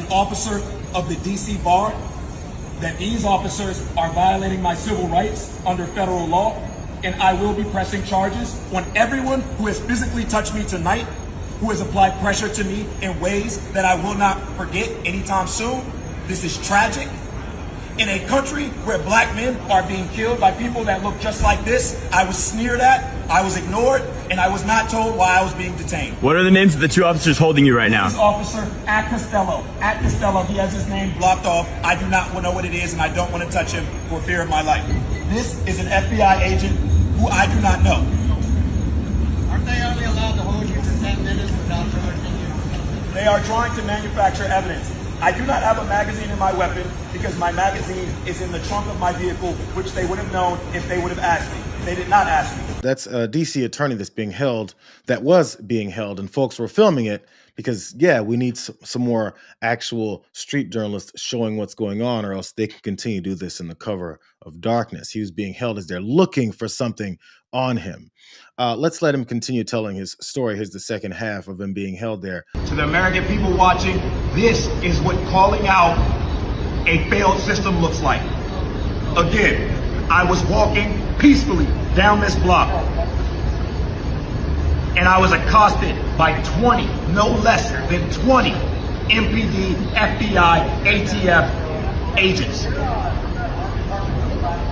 an officer of the DC Bar that these officers are violating my civil rights under federal law, and I will be pressing charges on everyone who has physically touched me tonight, who has applied pressure to me in ways that I will not forget anytime soon. This is tragic. In a country where black men are being killed by people that look just like this, I was sneered at, I was ignored, and I was not told why I was being detained. What are the names of the two officers holding you right now? This officer, at Costello, he has his name blocked off. I do not know what it is, and I don't want to touch him for fear of my life. This is an FBI agent who I do not know. Aren't they only allowed to hold you for 10 minutes without charging you? They are trying to manufacture evidence. I do not have a magazine in my weapon because my magazine is in the trunk of my vehicle, which they would have known if they would have asked me. They did not ask me. That's a DC attorney that's being held, that was being held, and folks were filming it because, yeah, we need some more actual street journalists showing what's going on, or else they can continue to do this in the cover of darkness. He was being held as they're looking for something on him. Let's let him continue telling his story. Here's the second half of him being held there. To the American people watching, this is what calling out a failed system looks like. Again, I was walking peacefully down this block, and I was accosted by 20, no less than 20 MPD, FBI, ATF agents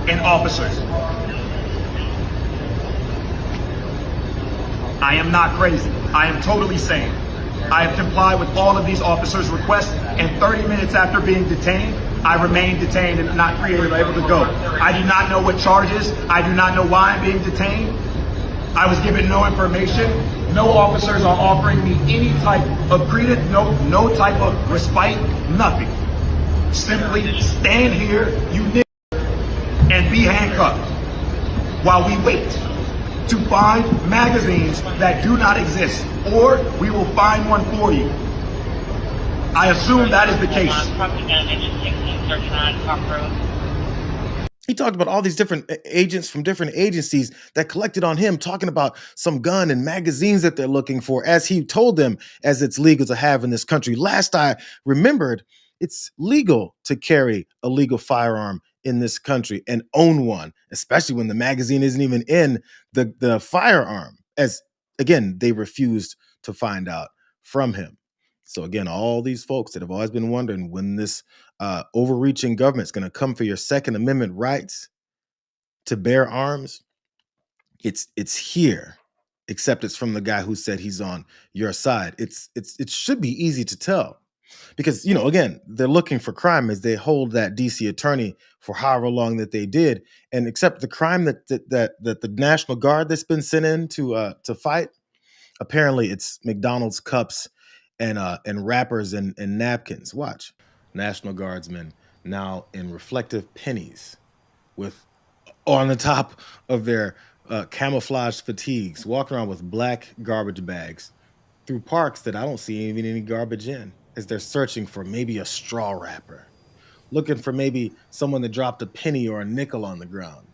and officers. I am not crazy. I am totally sane. I have complied with all of these officers' requests, and 30 minutes after being detained, I remain detained and not able to go. I do not know what charges. I do not know why I'm being detained. I was given no information. No officers are offering me any type of credence, no type of respite, nothing. Simply stand here, you niggas, and be handcuffed while we wait to find magazines that do not exist, or we will find one for you. I assume that is the case. He talked about all these different agents from different agencies that collected on him, talking about some gun and magazines that they're looking for, as he told them, as it's legal to have in this country. Last I remembered, it's legal to carry a legal firearm in this country and own one, especially when the magazine isn't even in the firearm, as, again, they refused to find out from him. So again, all these folks that have always been wondering when this overreaching government's going to come for your Second Amendment rights to bear arms, it's here, except it's from the guy who said he's on your side. It should be easy to tell. Because, again, they're looking for crime as they hold that DC attorney for however long that they did. And except the crime that the National Guard that's been sent in to fight, apparently it's McDonald's cups and wrappers and napkins. Watch. National Guardsmen now in reflective pennies with on the top of their camouflage fatigues, walking around with black garbage bags through parks that I don't see even any garbage in, as they're searching for maybe a straw wrapper, looking for maybe someone that dropped a penny or a nickel on the ground.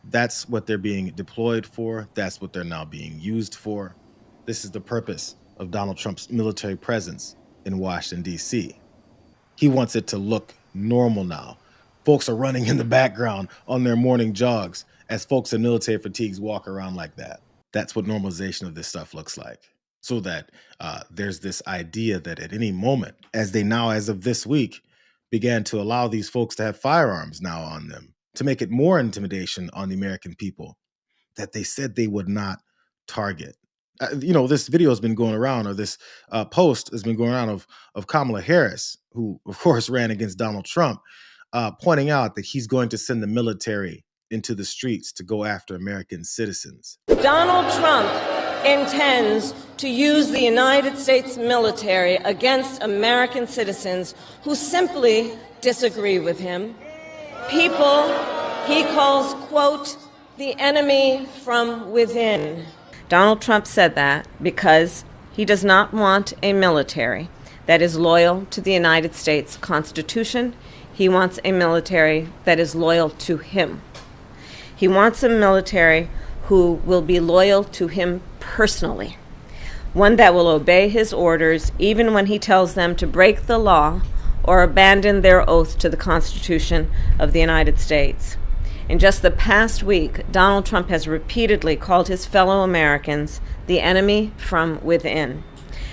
That's what they're being deployed for. That's what they're now being used for. This is the purpose of Donald Trump's military presence in Washington, D.C. He wants it to look normal now. Folks are running in the background on their morning jogs as folks in military fatigues walk around like that. That's what normalization of this stuff looks like. So that there's this idea that at any moment, as they now, as of this week, began to allow these folks to have firearms now on them, to make it more intimidation on the American people that they said they would not target. This video has been going around, or this post has been going around of Kamala Harris, who, of course, ran against Donald Trump, pointing out that he's going to send the military into the streets to go after American citizens. Donald Trump intends to use the United States military against American citizens who simply disagree with him. People he calls, quote, the enemy from within. Donald Trump said that because he does not want a military that is loyal to the United States Constitution. He wants a military that is loyal to him. He wants a military who will be loyal to him personally. one that will obey his orders even when he tells them to break the law or abandon their oath to the Constitution of the United States. In just the past week, Donald Trump has repeatedly called his fellow Americans the enemy from within,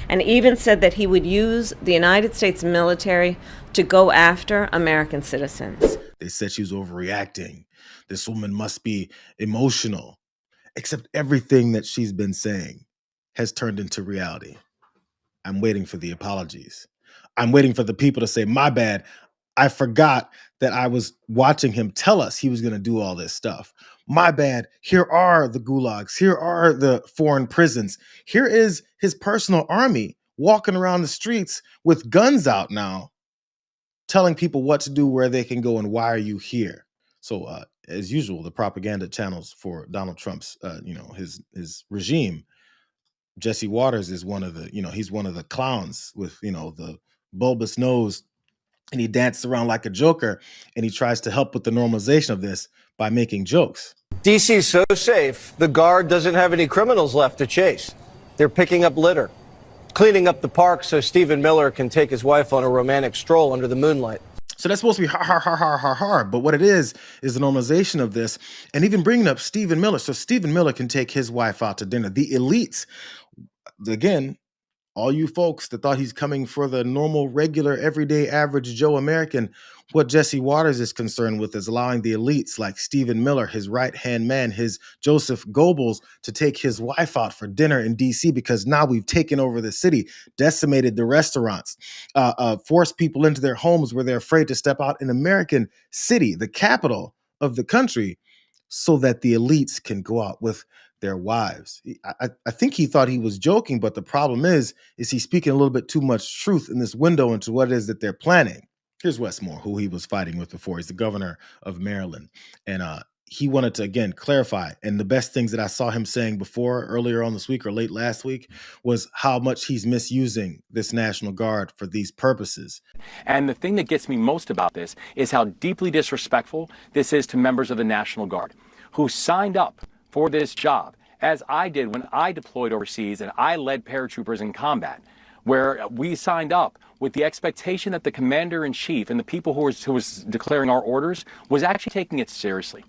and even said that he would use the United States military to go after American citizens. They said she was overreacting. This woman must be emotional. Except everything that she's been saying has turned into reality. I'm waiting for the apologies. I'm waiting for the people to say, my bad. I forgot that I was watching him tell us he was going to do all this stuff. My bad. Here are the gulags. Here are the foreign prisons. Here is his personal army walking around the streets with guns out now, telling people what to do, where they can go, and why are you here? So, as usual, the propaganda channels for Donald Trump's, his regime. Jesse Waters is one of the, he's one of the clowns with, the bulbous nose, and he dances around like a joker, and he tries to help with the normalization of this by making jokes. DC's so safe, the Guard doesn't have any criminals left to chase. They're picking up litter, cleaning up the park so Stephen Miller can take his wife on a romantic stroll under the moonlight. So that's supposed to be har. But what it is the normalization of this, and even bringing up Stephen Miller. So Stephen Miller can take his wife out to dinner. The elites, again, all you folks that thought he's coming for the normal, regular, everyday, average Joe American, what Jesse Waters is concerned with is allowing the elites like Stephen Miller, his right-hand man, his Joseph Goebbels, to take his wife out for dinner in D.C. because now we've taken over the city, decimated the restaurants, forced people into their homes where they're afraid to step out in American city, the capital of the country, so that the elites can go out with their wives. I think he thought he was joking, but the problem is he's speaking a little bit too much truth in this window into what it is that they're planning. Here's Wes Moore, who he was fighting with before. He's the governor of Maryland. And he wanted to, again, clarify. And the best things that I saw him saying before, earlier on this week or late last week, was how much he's misusing this National Guard for these purposes. And the thing that gets me most about this is how deeply disrespectful this is to members of the National Guard who signed up for this job, as I did when I deployed overseas and I led paratroopers in combat, where we signed up with the expectation that the commander-in-chief and the people who was declaring our orders was actually taking it seriously.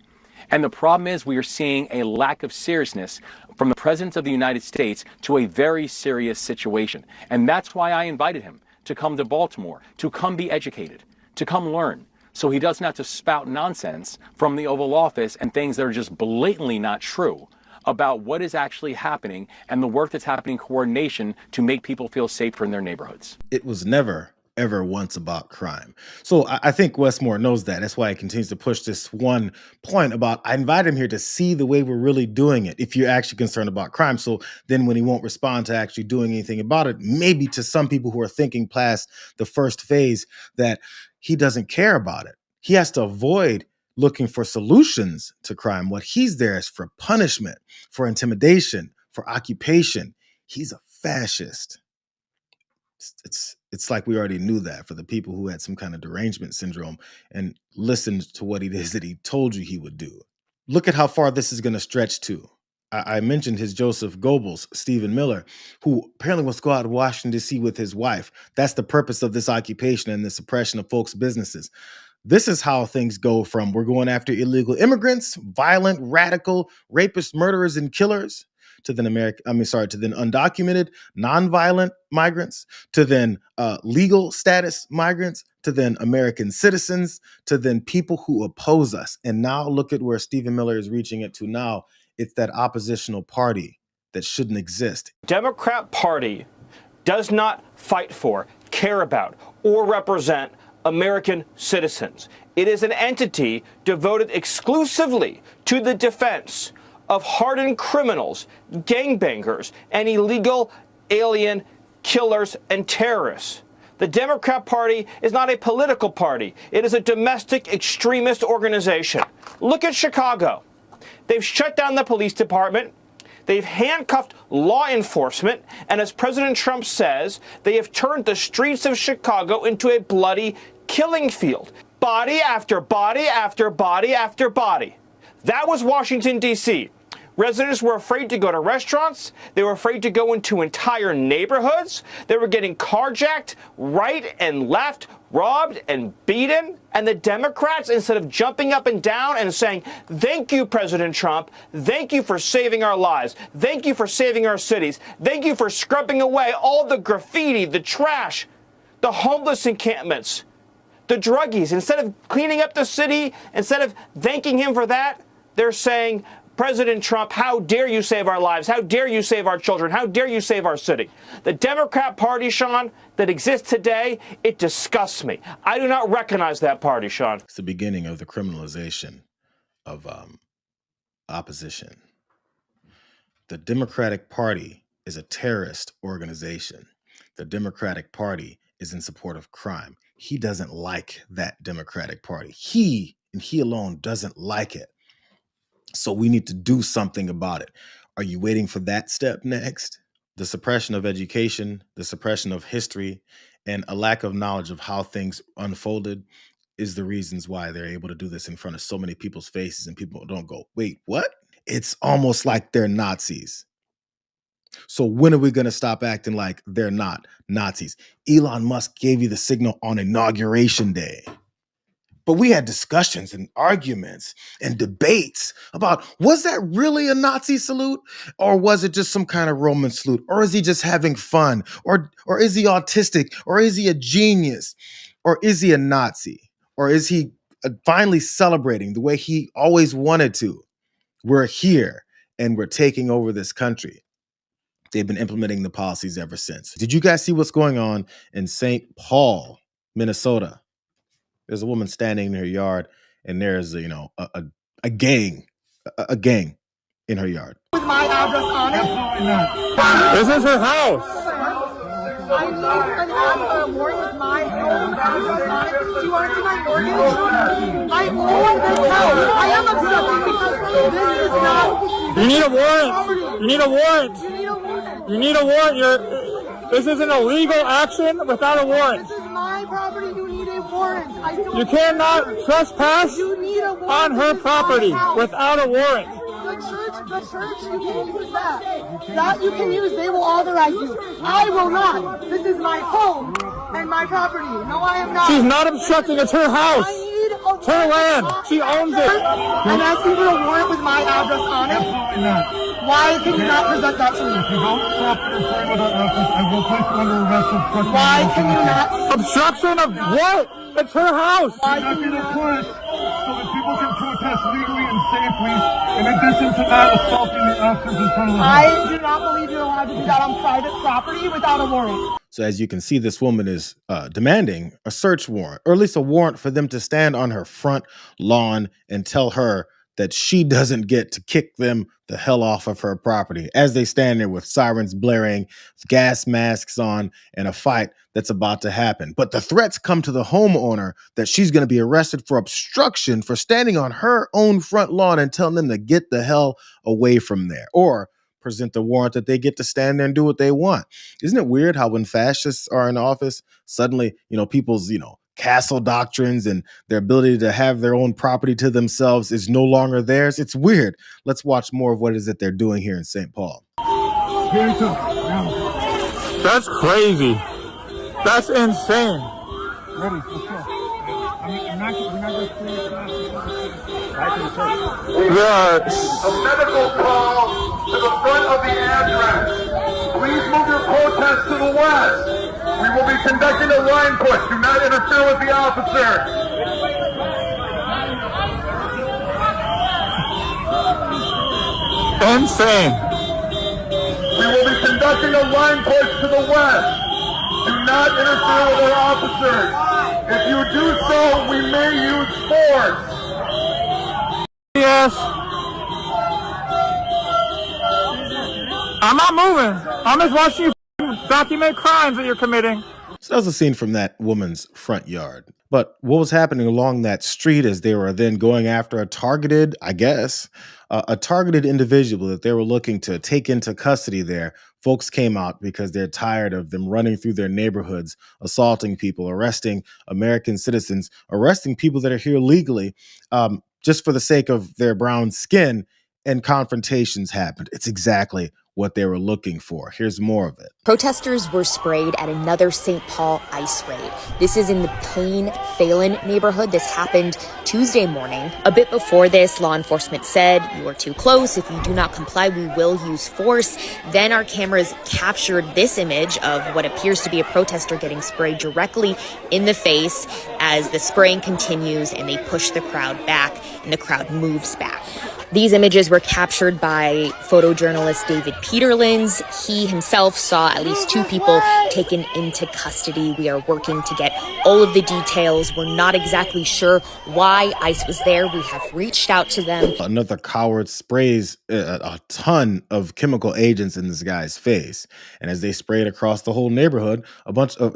And the problem is we are seeing a lack of seriousness from the President of the United States to a very serious situation. And that's why I invited him to come to Baltimore, to come be educated, to come learn, so he doesn't have to spout nonsense from the Oval Office and things that are just blatantly not true about what is actually happening and the work that's happening in coordination to make people feel safer in their neighborhoods. It was never, ever once about crime. So I think Wes Moore knows that. That's why he continues to push this one point about, I invited him here to see the way we're really doing it, if you're actually concerned about crime. So then when he won't respond to actually doing anything about it, maybe to some people who are thinking past the first phase that he doesn't care about it. He has to avoid looking for solutions to crime. What he's there is for punishment, for intimidation, for occupation. He's a fascist. It's like we already knew that for the people who had some kind of derangement syndrome and listened to what it is that he told you he would do. Look at how far this is going to stretch to. I mentioned his Joseph Goebbels, Stephen Miller, who apparently wants to go out to Washington, D.C. with his wife. That's the purpose of this occupation and the suppression of folks' businesses. This is how things go from we're going after illegal immigrants, violent, radical, rapists, murderers, and killers, to then undocumented, nonviolent migrants, to then legal status migrants, to then American citizens, to then people who oppose us. And now look at where Stephen Miller is reaching it to now. It's that oppositional party that shouldn't exist. Democrat Party does not fight for, care about, or represent American citizens. It is an entity devoted exclusively to the defense of hardened criminals, gangbangers, and illegal alien killers and terrorists. The Democrat Party is not a political party. It is a domestic extremist organization. Look at Chicago. They've shut down the police department. They've handcuffed law enforcement. And as President Trump says, they have turned the streets of Chicago into a bloody killing field. Body after body after body after body. That was Washington, D.C. Residents were afraid to go to restaurants. They were afraid to go into entire neighborhoods. They were getting carjacked right and left, robbed and beaten. And the Democrats, instead of jumping up and down and saying, thank you, President Trump, thank you for saving our lives, thank you for saving our cities, thank you for scrubbing away all the graffiti, the trash, the homeless encampments, the druggies, instead of cleaning up the city, instead of thanking him for that, they're saying, President Trump, how dare you save our lives? How dare you save our children? How dare you save our city? The Democrat Party, Sean, that exists today, it disgusts me. I do not recognize that party, Sean. It's the beginning of the criminalization of opposition. The Democratic Party is a terrorist organization. The Democratic Party is in support of crime. He doesn't like that Democratic Party. He, and he alone, doesn't like it. So we need to do something about it. Are you waiting for that step next? The suppression of education, the suppression of history, and a lack of knowledge of how things unfolded is the reasons why they're able to do this in front of so many people's faces, and people don't go, wait, what? It's almost like they're Nazis. So when are we going to stop acting like they're not Nazis? Elon Musk gave you the signal on Inauguration Day. But we had discussions and arguments and debates about, was that really a Nazi salute? Or was it just some kind of Roman salute? Or is he just having fun? Or is he autistic? Or is he a genius? Or is he a Nazi? Or is he finally celebrating the way he always wanted to? We're here and we're taking over this country. They've been implementing the policies ever since. Did you guys see what's going on in St. Paul, Minnesota? There's a woman standing in her yard, and there's a gang in her yard. With my address on it? Absolutely not. This is her house. I need a warrant with my own address on it. Do you want to see my mortgage? I own this house. I am upset because this is not. You need a warrant. You need a warrant. You need a warrant. You need a warrant. This is an illegal action without a warrant. This is my property. You need a warrant. I don't. You cannot trespass You need a warrant. on her This is my property house. without a warrant. The church, you can't use that. That you can use, they will authorize you. I will not. This is my home and my property. No, I am not. She's not obstructing. It's her house. I need a It's her land. She owns it. I'm asking for a warrant with my address on it. Absolutely not. Why can you not present that to me? If you don't stop interfering with our efforts, I will place you under arrest for obstruction. Why can you not? Obstruction of what? It's her house. I'm not going to push so that people can protest legally and safely, in addition to not assaulting the officers in front of the house. I do not believe you're allowed to do that on private property without a warrant. So as you can see, this woman is demanding a search warrant, or at least a warrant for them to stand on her front lawn and tell her that she doesn't get to kick them the hell off of her property as they stand there with sirens blaring, gas masks on, and a fight that's about to happen. But the threats come to the homeowner that she's going to be arrested for obstruction for standing on her own front lawn and telling them to get the hell away from there, or present the warrant that they get to stand there and do what they want. Isn't it weird how when fascists are in office, suddenly, people's, castle doctrines and their ability to have their own property to themselves is no longer theirs? It's weird. Let's watch more of what it is that they're doing here in St. Paul. Here it comes. Now. That's crazy. That's insane. Ready, let's go. We're not going to clear it fast. A medical call to the front of the address. Please move your protest to the west. We will be conducting a line push. Do not interfere with the officer. Insane. We will be conducting a line push to the west. Do not interfere with our officers. If you do so, we may use force. Yes. I'm not moving. I'm just watching you document crimes that you're committing. So that was a scene from that woman's front yard. But what was happening along that street as they were then going after a targeted, a targeted individual that they were looking to take into custody there? Folks came out because they're tired of them running through their neighborhoods, assaulting people, arresting American citizens, arresting people that are here legally, just for the sake of their brown skin. and confrontations happened. It's exactly what they were looking for. Here's more of it. Protesters were sprayed at another St. Paul ICE raid. This is in the Payne-Phelan neighborhood. This happened Tuesday morning. A bit before this, law enforcement said, "You are too close. If you do not comply, we will use force." Then our cameras captured this image of what appears to be a protester getting sprayed directly in the face as the spraying continues and they push the crowd back and the crowd moves back. These images were captured by photojournalist David Peterlins. He himself saw at least 2 people taken into custody. We are working to get all of the details. We're not exactly sure why ICE was there. We have reached out to them. Another coward sprays a ton of chemical agents in this guy's face. And as they spray it across the whole neighborhood,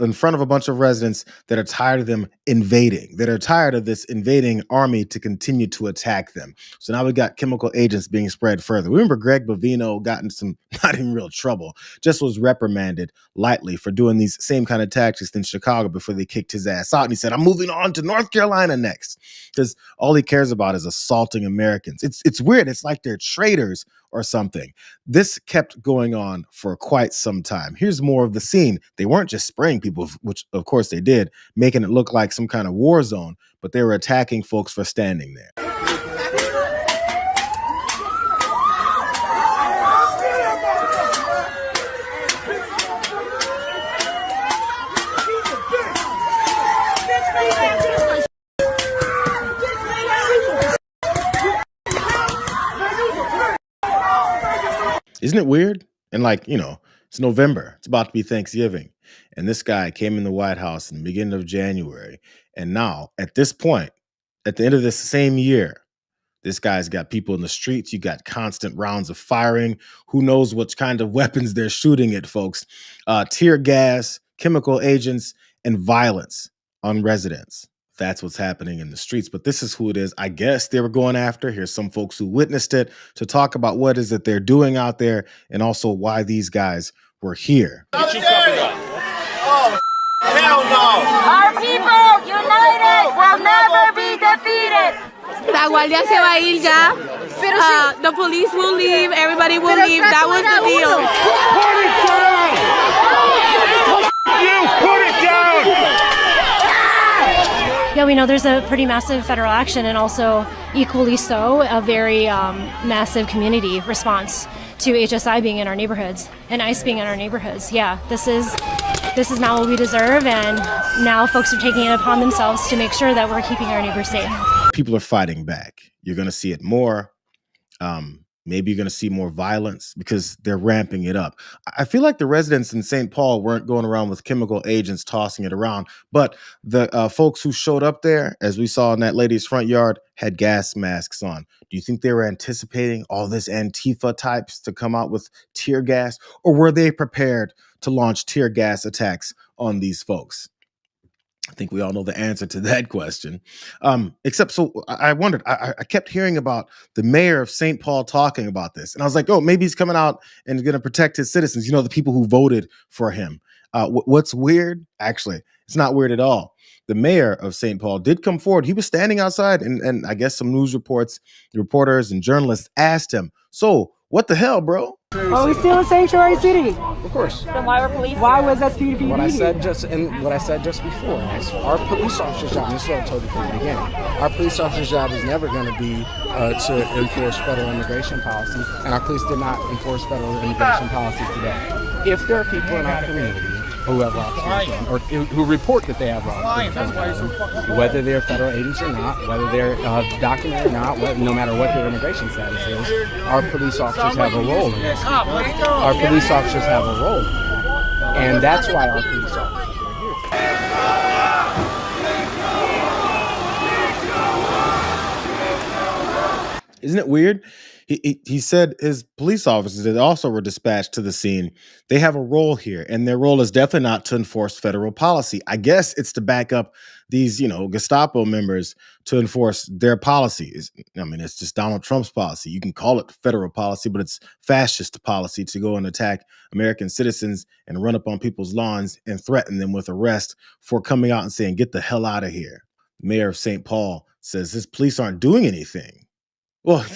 in front of a bunch of residents that are tired of them invading, that are tired of this invading army to continue to attack them. So now we got chemical agents being spread further. Remember Greg Bovino got in some, not in real trouble, just was reprimanded lightly for doing these same kind of tactics in Chicago before they kicked his ass out. And he said, "I'm moving on to North Carolina next." Because all he cares about is assaulting Americans. It's weird. It's like they're traitors or something. This kept going on for quite some time. Here's more of the scene. They weren't just spraying people, which of course they did, making it look like some kind of war zone, but they were attacking folks for standing there. Isn't it weird? And it's November. It's about to be Thanksgiving. And this guy came in the White House in the beginning of January. And now, at this point, at the end of this same year, this guy's got people in the streets. You got constant rounds of firing. Who knows what kind of weapons they're shooting at folks. Tear gas, chemical agents, and violence on residents. That's what's happening in the streets. But this is who it is. I guess they were going after. Here's some folks who witnessed it to talk about what is it they're doing out there and also why these guys were here. Oh, hell no! Our people united will never be defeated. La guardia se va a ir ya. The police will leave. Everybody will leave. That was the deal. Put it down! You put it down! Yeah, we know there's a pretty massive federal action and also equally so a very massive community response to HSI being in our neighborhoods and ICE being in our neighborhoods. Yeah, this is not what we deserve, and now folks are taking it upon themselves to make sure that we're keeping our neighbors safe. People are fighting back. You're going to see it more. Maybe you're going to see more violence because they're ramping it up. I feel like the residents in St. Paul weren't going around with chemical agents tossing it around, but the folks who showed up there, as we saw in that lady's front yard, had gas masks on. Do you think they were anticipating all this Antifa types to come out with tear gas, or were they prepared to launch tear gas attacks on these folks? I think we all know the answer to that question. Except, so I wondered, I kept hearing about the mayor of St. Paul talking about this. And I was like, oh, maybe he's coming out and going to protect his citizens. The people who voted for him. What's weird? Actually, it's not weird at all. The mayor of St. Paul did come forward. He was standing outside and I guess some news reporters and journalists asked him, so what the hell, bro? Are we still a sanctuary city? Of course. Then why were police? Why was SPD? What I said just before is our police officer's job. This is what I told you from the beginning. Our police officer's job is never going to be to enforce federal immigration policy, and our police did not enforce federal immigration policy today. If there are people in our community who have wrongful or who report that they have wrongful, whether they're federal agents or not, whether they're documented or not, no matter what their immigration status is, our police officers have a role in this. Our police officers have a role, and that's why our police officers are here. Isn't it weird? He said his police officers that also were dispatched to the scene, they have a role here, and their role is definitely not to enforce federal policy. I guess it's to back up these, Gestapo members to enforce their policies. I mean, it's just Donald Trump's policy. You can call it federal policy, but it's fascist policy to go and attack American citizens and run up on people's lawns and threaten them with arrest for coming out and saying, get the hell out of here. Mayor of St. Paul says his police aren't doing anything. Well,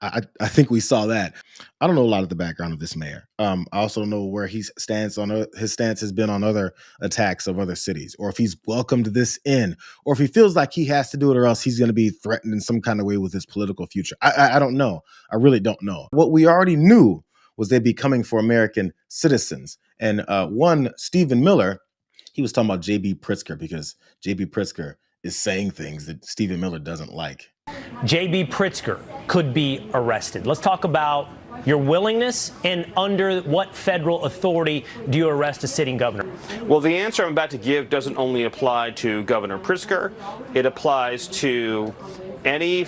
I think we saw that. I don't know a lot of the background of this mayor. I also don't know where his stance has been on other attacks of other cities, or if he's welcomed this in, or if he feels like he has to do it, or else he's going to be threatened in some kind of way with his political future. I don't know. I really don't know. What we already knew was they'd be coming for American citizens, and one Stephen Miller, he was talking about J.B. Pritzker because J.B. Pritzker is saying things that Stephen Miller doesn't like. J.B. Pritzker could be arrested. Let's talk about your willingness and under what federal authority do you arrest a sitting governor? Well, the answer I'm about to give doesn't only apply to Governor Pritzker. It applies to any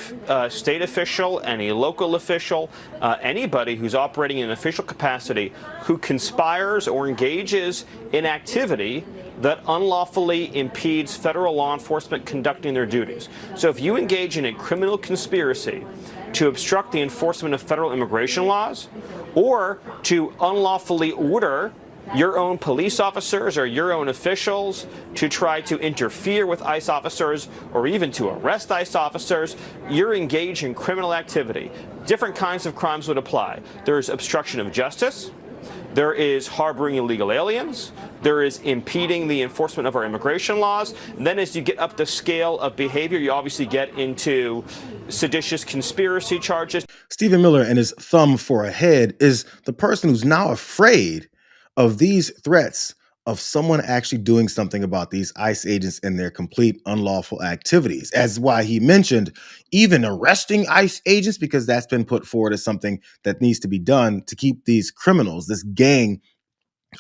state official, any local official, anybody who's operating in an official capacity who conspires or engages in activity that unlawfully impedes federal law enforcement conducting their duties. So if you engage in a criminal conspiracy to obstruct the enforcement of federal immigration laws, or to unlawfully order your own police officers or your own officials to try to interfere with ICE officers or even to arrest ICE officers, you're engaged in criminal activity. Different kinds of crimes would apply. There's obstruction of justice. There is harboring illegal aliens. There is impeding the enforcement of our immigration laws. And then as you get up the scale of behavior, you obviously get into seditious conspiracy charges. Stephen Miller and his thumb for a head is the person who's now afraid of these threats of someone actually doing something about these ICE agents and their complete unlawful activities. As why he mentioned even arresting ICE agents, because that's been put forward as something that needs to be done to keep these criminals, this gang,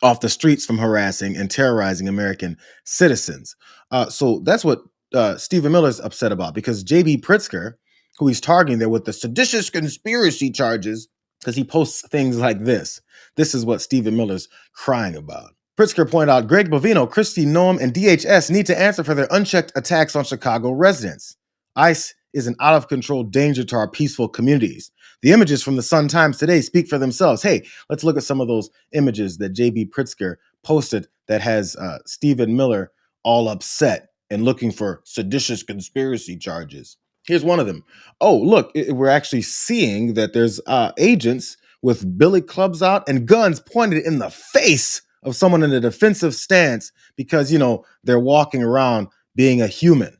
off the streets from harassing and terrorizing American citizens. So that's what Stephen Miller's upset about, because J.B. Pritzker, who he's targeting there with the seditious conspiracy charges, because he posts things like this. This is what Stephen Miller's crying about. Pritzker pointed out Greg Bovino, Kristi Noem, and DHS need to answer for their unchecked attacks on Chicago residents. ICE is an out-of-control danger to our peaceful communities. The images from the Sun-Times today speak for themselves. Hey, let's look at some of those images that J.B. Pritzker posted that has Stephen Miller all upset and looking for seditious conspiracy charges. Here's one of them. Oh, look, we're actually seeing that there's agents with billy clubs out and guns pointed in the face of someone in a defensive stance because, you know, they're walking around being a human.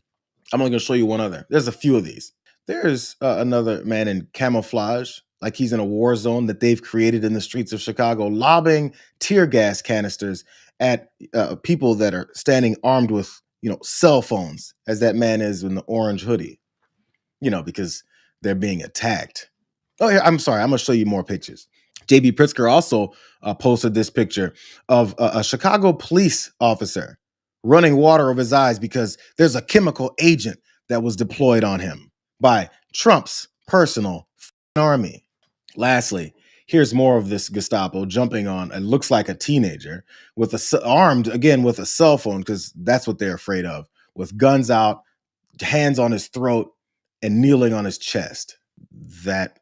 I'm only going to show you one other. There's a few of these. There's another man in camouflage, like he's in a war zone that they've created in the streets of Chicago, lobbing tear gas canisters at people that are standing armed with, you know, cell phones, as that man is in the orange hoodie, you know, because they're being attacked. Oh, yeah, I'm sorry. I'm going to show you more pictures. J.B. Pritzker also posted this picture of a Chicago police officer running water over his eyes because there's a chemical agent that was deployed on him by Trump's personal army. Lastly, here's more of this Gestapo jumping on, it looks like a teenager, with armed again with a cell phone, because that's what they're afraid of, with guns out, hands on his throat, and kneeling on his chest. That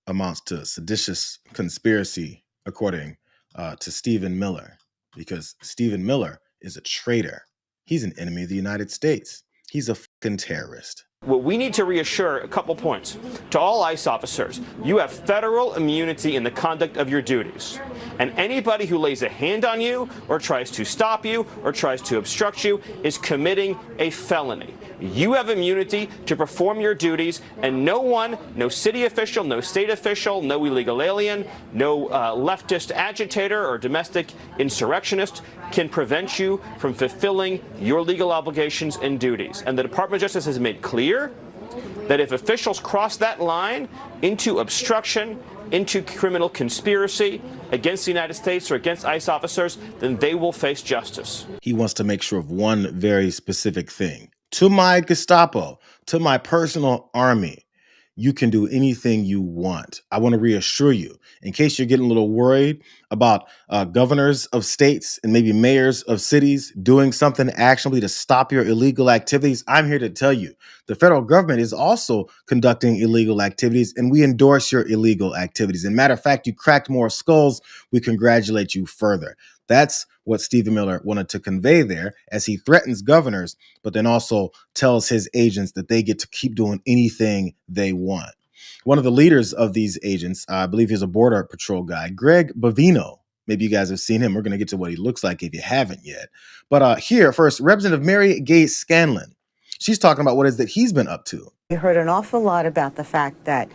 amounts to seditious conspiracy, according to Stephen Miller, because Stephen Miller is a traitor. He's an enemy of the United States. He's a fucking terrorist. Well, we need to reassure a couple points. To all ICE officers, you have federal immunity in the conduct of your duties. And anybody who lays a hand on you or tries to stop you or tries to obstruct you is committing a felony. You have immunity to perform your duties, and no one, no city official, no state official, no illegal alien, no leftist agitator or domestic insurrectionist can prevent you from fulfilling your legal obligations and duties. And the Department of Justice has made clear that if officials cross that line into obstruction, into criminal conspiracy against the United States or against ICE officers, then they will face justice. He wants to make sure of one very specific thing. To my Gestapo, to my personal army, you can do anything you want. I want to reassure you, in case you're getting a little worried about governors of states and maybe mayors of cities doing something actionably to stop your illegal activities, I'm here to tell you, the federal government is also conducting illegal activities, and we endorse your illegal activities. And matter of fact, you cracked more skulls, we congratulate you further. That's what Stephen Miller wanted to convey there, as he threatens governors, but then also tells his agents that they get to keep doing anything they want. One of the leaders of these agents, I believe he's a border patrol guy, Greg Bovino. Maybe you guys have seen him. We're going to get to what he looks like if you haven't yet. But here, first, Representative Mary Gay Scanlon. She's talking about what it is that he's been up to. We heard an awful lot about the fact that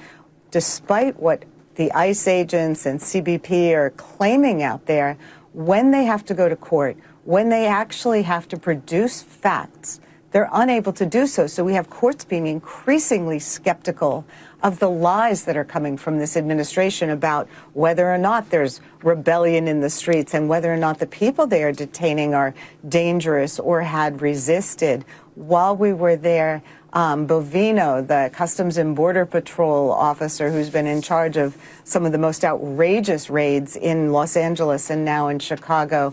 despite what the ICE agents and CBP are claiming out there, when they have to go to court, when they actually have to produce facts, they're unable to do so. So we have courts being increasingly skeptical of the lies that are coming from this administration about whether or not there's rebellion in the streets and whether or not the people they are detaining are dangerous or had resisted. While we were there, Bovino, the Customs and Border Patrol officer who's been in charge of some of the most outrageous raids in Los Angeles and now in Chicago,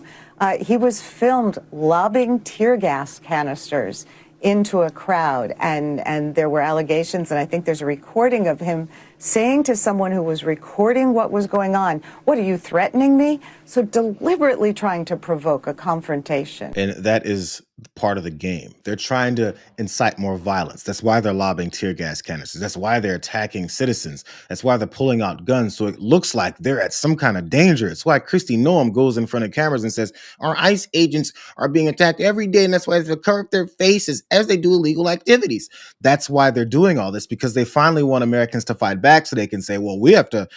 he was filmed lobbing tear gas canisters into a crowd, and there were allegations, and I think there's a recording of him saying to someone who was recording what was going on, "What, are you threatening me?" So deliberately trying to provoke a confrontation. And that is part of the game. They're trying to incite more violence. That's why they're lobbing tear gas canisters. That's why they're attacking citizens. That's why they're pulling out guns. So it looks like they're at some kind of danger. It's why Kristi Noem goes in front of cameras and says, our ICE agents are being attacked every day. And that's why they cover up their faces as they do illegal activities. That's why they're doing all this, because they finally want Americans to fight back so they can say, well, we have to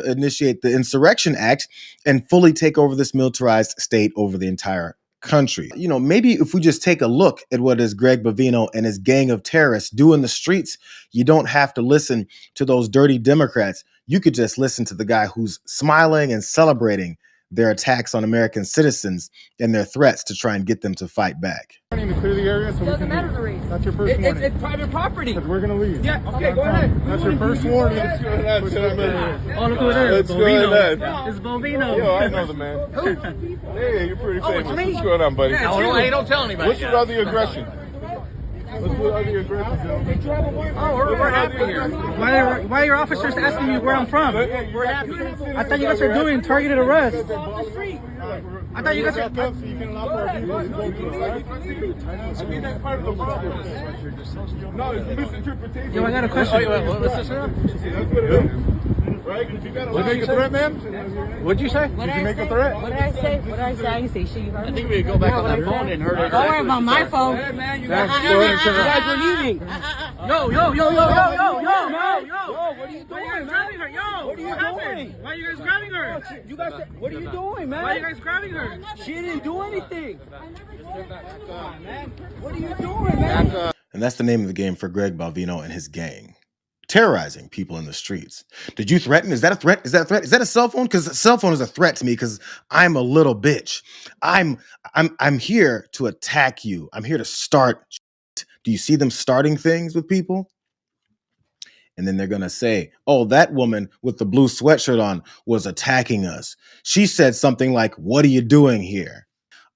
initiate the Insurrection Act and fully take over this militarized state over the entire country. You know, maybe if we just take a look at what is Greg Bovino and his gang of terrorists do in the streets, you don't have to listen to those dirty Democrats. You could just listen to the guy who's smiling and celebrating their attacks on American citizens and their threats to try and get them to fight back. To clear the area so doesn't matter the race. That's your first warning. It's private property. We're going to leave. Yeah, okay, go ahead. That's your first warning. Let's go ahead. Oh, look who it is. Let's go ahead. It's Bovino. Yo, I know the man. Who? Hey, you're pretty famous. It's me. What's going on, buddy? Hey, don't tell anybody. What's with all the aggression? What's with all the aggression? Oh, we're happy here. Why are your officers asking me where I'm from? We're happy. I thought you guys were doing targeted arrests. I thought you guys were... No, it's a misinterpretation. Yo, I got a question. What's this? Right? Did you make a threat, ma'am? What'd you say? Did you make a threat? What did I say? What did I say? I didn't say shit. You heard me? I think we could go back on that phone and heard it. Don't worry about my phone. Hey, man, you That's guys are leaving. Yo. What are you Why are you doing, guys man? grabbing her? Yo, What are you doing? Why are you guys grabbing her? You guys, what are you doing, man? Why are you guys grabbing her? She didn't do anything. What are you doing, man? And that's the name of the game for Greg Bovino and his gang. Terrorizing people in the streets. Did you threaten? Is that a threat? Is that a threat? Is that a cell phone? Because a cell phone is a threat to me because I'm a little bitch. I'm here to attack you. I'm here to start shit. Do you see them starting things with people? And then they're going to say, oh, that woman with the blue sweatshirt on was attacking us. She said something like, what are you doing here?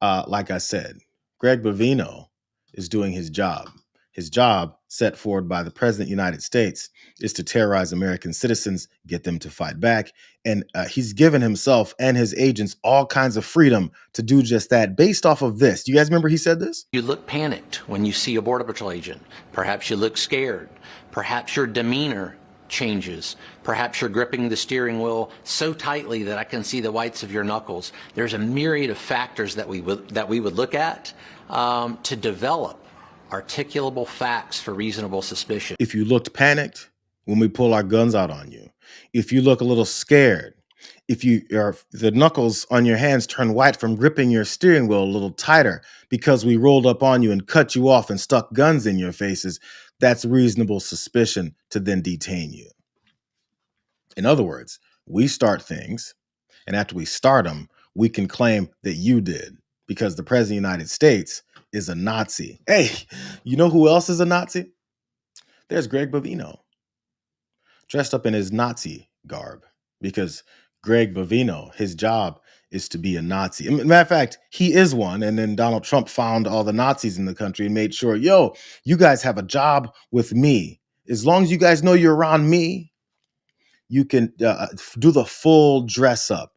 Like I said, Greg Bovino is doing his job. His job, set forward by the President of the United States, is to terrorize American citizens, get them to fight back. And he's given himself and his agents all kinds of freedom to do just that based off of this. Do you guys remember he said this? You look panicked when you see a Border Patrol agent. Perhaps you look scared. Perhaps your demeanor changes. Perhaps you're gripping the steering wheel so tightly that I can see the whites of your knuckles. There's a myriad of factors that we would look at to develop articulable facts for reasonable suspicion. If you looked panicked when we pull our guns out on you, if you look a little scared, if the knuckles on your hands turn white from gripping your steering wheel a little tighter because we rolled up on you and cut you off and stuck guns in your faces, that's reasonable suspicion to then detain you. In other words, we start things, and after we start them, we can claim that you did because the President of the United States is a Nazi. Hey, you know who else is a Nazi? There's Greg Bovino, dressed up in his Nazi garb, because Greg Bovino, his job is to be a Nazi. Matter of fact, he is one. And then Donald Trump found all the Nazis in the country and made sure, yo, you guys have a job with me. As long as you guys know you're around me, you can do the full dress up.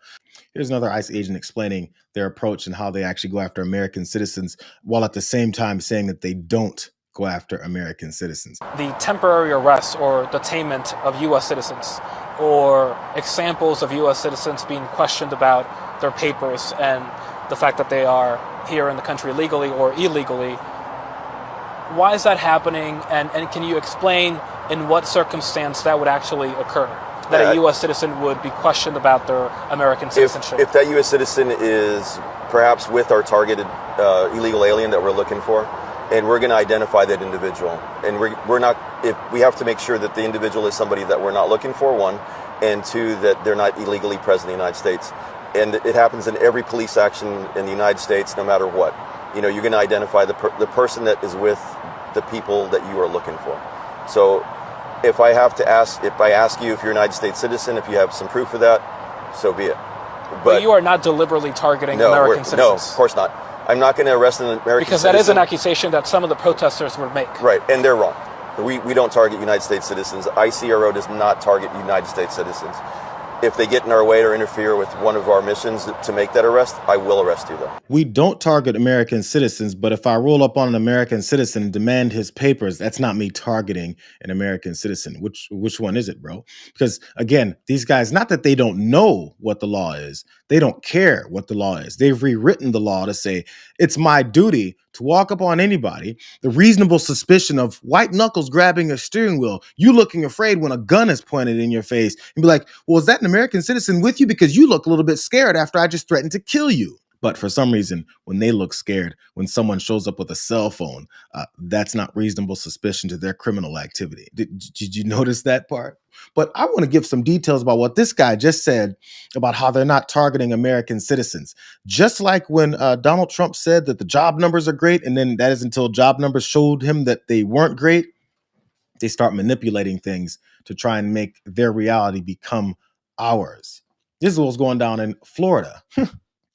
Here's another ICE agent explaining their approach and how they actually go after American citizens while at the same time saying that they don't go after American citizens. The temporary arrest or detainment of U.S. citizens, or examples of U.S. citizens being questioned about their papers and the fact that they are here in the country legally or illegally. Why is that happening? And can you explain in what circumstance that would actually occur? That a U.S. citizen would be questioned about their American citizenship? If that U.S. citizen is perhaps with our targeted illegal alien that we're looking for, and we're going to identify that individual, and we're not. We have to make sure that the individual is somebody that we're not looking for, one, and two, that they're not illegally present in the United States. And it happens in every police action in the United States, no matter what. You know, you're going to identify the person that is with the people that you are looking for. So, if I ask you if you're a United States citizen, if you have some proof of that, so be it. But you are not deliberately targeting American citizens. No, of course not. I'm not going to arrest an American because citizen. That is an accusation that some of the protesters would make. Right, and they're wrong. We don't target United States citizens. ICRO does not target United States citizens. If they get in our way or interfere with one of our missions to make that arrest, I will arrest you, though. We don't target American citizens, but if I roll up on an American citizen and demand his papers, that's not me targeting an American citizen. Which one is it, bro? Because again, these guys, not that they don't know what the law is, they don't care what the law is. They've rewritten the law to say it's my duty to walk up on anybody, the reasonable suspicion of white knuckles grabbing a steering wheel, you looking afraid when a gun is pointed in your face, and be like, well, is that an American citizen with you? Because you look a little bit scared after I just threatened to kill you. But for some reason, when they look scared, when someone shows up with a cell phone, that's not reasonable suspicion to their criminal activity. Did you notice that part? But I want to give some details about what this guy just said about how they're not targeting American citizens. Just like when Donald Trump said that the job numbers are great, and then that is until job numbers showed him that they weren't great, they start manipulating things to try and make their reality become ours. This is what's going down in Florida.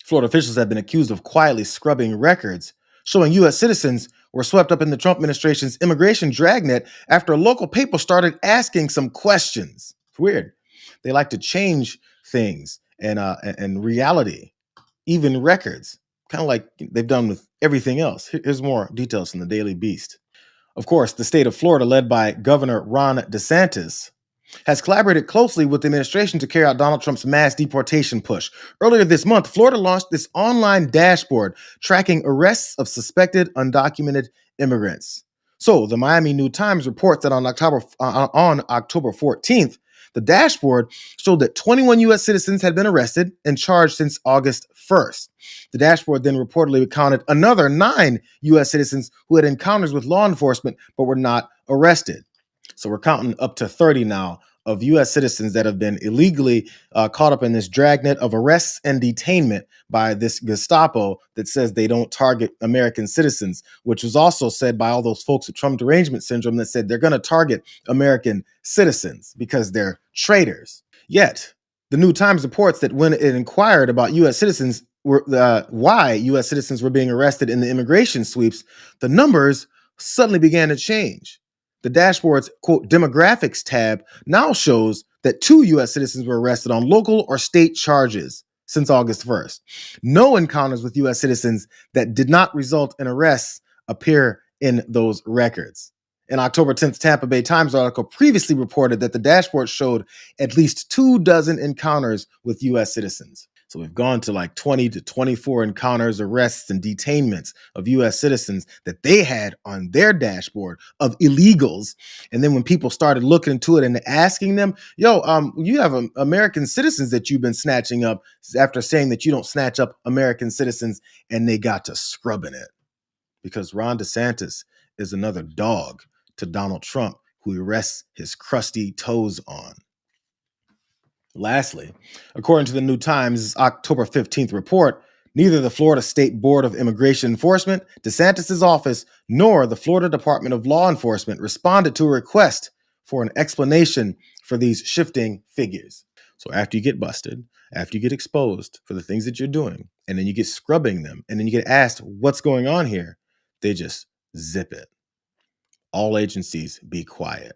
Florida officials have been accused of quietly scrubbing records showing U.S. citizens were swept up in the Trump administration's immigration dragnet after a local paper started asking some questions. It's weird. They like to change things and reality, even records, kind of like they've done with everything else. Here's more details from the Daily Beast. Of course, the state of Florida, led by Governor Ron DeSantis, has collaborated closely with the administration to carry out Donald Trump's mass deportation push. Earlier this month, Florida launched this online dashboard tracking arrests of suspected undocumented immigrants. So the Miami New Times reports that on October 14th, the dashboard showed that 21 U.S. citizens had been arrested and charged since August 1st. The dashboard then reportedly counted another 9 U.S. citizens who had encounters with law enforcement but were not arrested. So we're counting up to 30 now of U.S. citizens that have been illegally caught up in this dragnet of arrests and detainment by this Gestapo that says they don't target American citizens, which was also said by all those folks with Trump derangement syndrome that said they're going to target American citizens because they're traitors. Yet, the New Times reports that when it inquired about U.S. citizens, why U.S. citizens were being arrested in the immigration sweeps, the numbers suddenly began to change. The dashboard's, quote, demographics tab now shows that 2 U.S. citizens were arrested on local or state charges since August 1st. No encounters with U.S. citizens that did not result in arrests appear in those records. An October 10th Tampa Bay Times article previously reported that the dashboard showed at least 24 encounters with U.S. citizens. So we've gone to like 20 to 24 encounters, arrests, and detainments of U.S. citizens that they had on their dashboard of illegals. And then when people started looking into it and asking them, you have American citizens that you've been snatching up, after saying that you don't snatch up American citizens, and they got to scrubbing it. Because Ron DeSantis is another dog to Donald Trump, who he rests his crusty toes on. Lastly, according to the New Times' October 15th report, neither the Florida State Board of Immigration Enforcement, DeSantis' office, nor the Florida Department of Law Enforcement responded to a request for an explanation for these shifting figures. So after you get busted, after you get exposed for the things that you're doing, and then you get scrubbing them, and then you get asked what's going on here, they just zip it. All agencies be quiet.